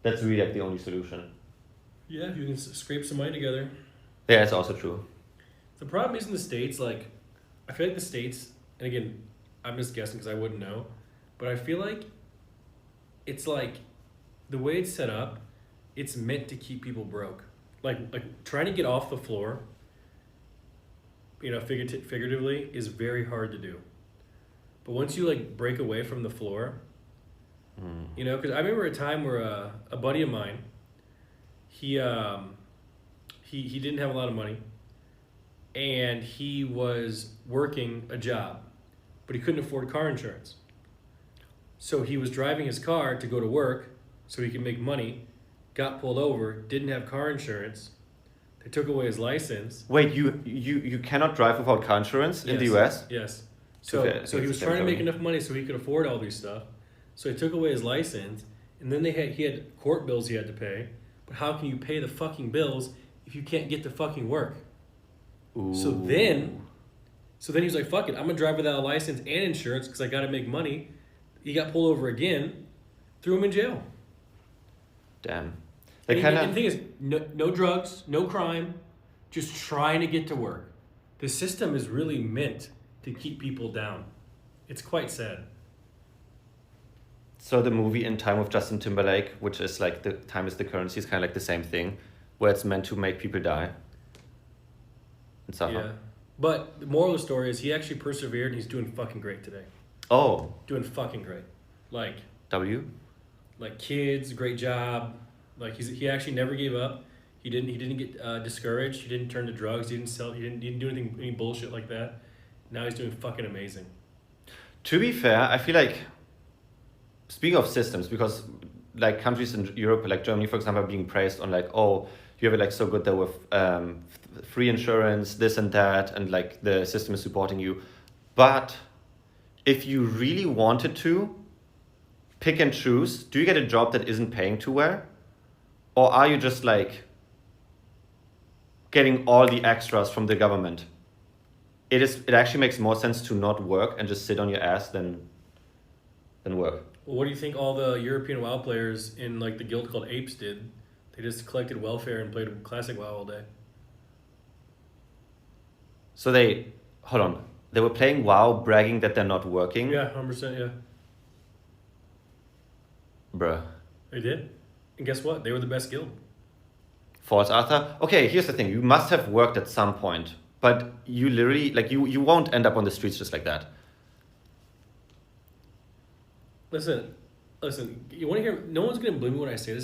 That's really like the only solution. Yeah, if you can scrape some money together. Yeah, it's also true. The problem is in the States, like, I feel like the States, and again, I'm just guessing because I wouldn't know, but I feel like it's like the way it's set up, it's meant to keep people broke. Like trying to get off the floor, figuratively, is very hard to do. But once you like break away from the floor, because I remember a time where a buddy of mine, he didn't have a lot of money, and he was working a job, but he couldn't afford car insurance. So he was driving his car to go to work so he could make money, got pulled over, didn't have car insurance. They took away his license. Wait, you cannot drive without car insurance in the US? Yes. So he was trying to make enough money so he could afford all these stuff. So they took away his license, and then he had court bills he had to pay. But how can you pay the fucking bills if you can't get to fucking work? Ooh. So then he was like, fuck it, I'm gonna drive without a license and insurance because I gotta make money. He got pulled over again, threw him in jail. Damn. And the thing is, no drugs, no crime, just trying to get to work. The system is really meant to keep people down. It's quite sad. So the movie In Time with Justin Timberlake, which is like the time is the currency, is kind of like the same thing, where it's meant to make people die and suffer. Yeah. But the moral of the story is he actually persevered and he's doing fucking great today. Oh. Doing fucking great. Like W? Like kids, great job. Like he actually never gave up. He didn't get discouraged. He didn't turn to drugs. He didn't sell. He didn't do any bullshit like that. Now he's doing fucking amazing. To be fair, I feel like, speaking of systems, because like countries in Europe, like Germany, for example, are being praised on like, oh, you have it like so good there with free insurance, this and that, and like the system is supporting you. But if you really wanted to pick and choose, do you get a job that isn't paying too well? Or are you just like getting all the extras from the government? It actually makes more sense to not work and just sit on your ass than work. Well, what do you think all the European WoW players in like the guild called Apes did? They just collected welfare and played classic WoW all day. So they were playing WoW, bragging that they're not working. Yeah, 100%. Yeah. Bruh. They did, and guess what? They were the best guild. False Arther. Okay, here's the thing: you must have worked at some point, but you literally like you won't end up on the streets just like that. Listen. You want to hear? No one's gonna believe me when I say this.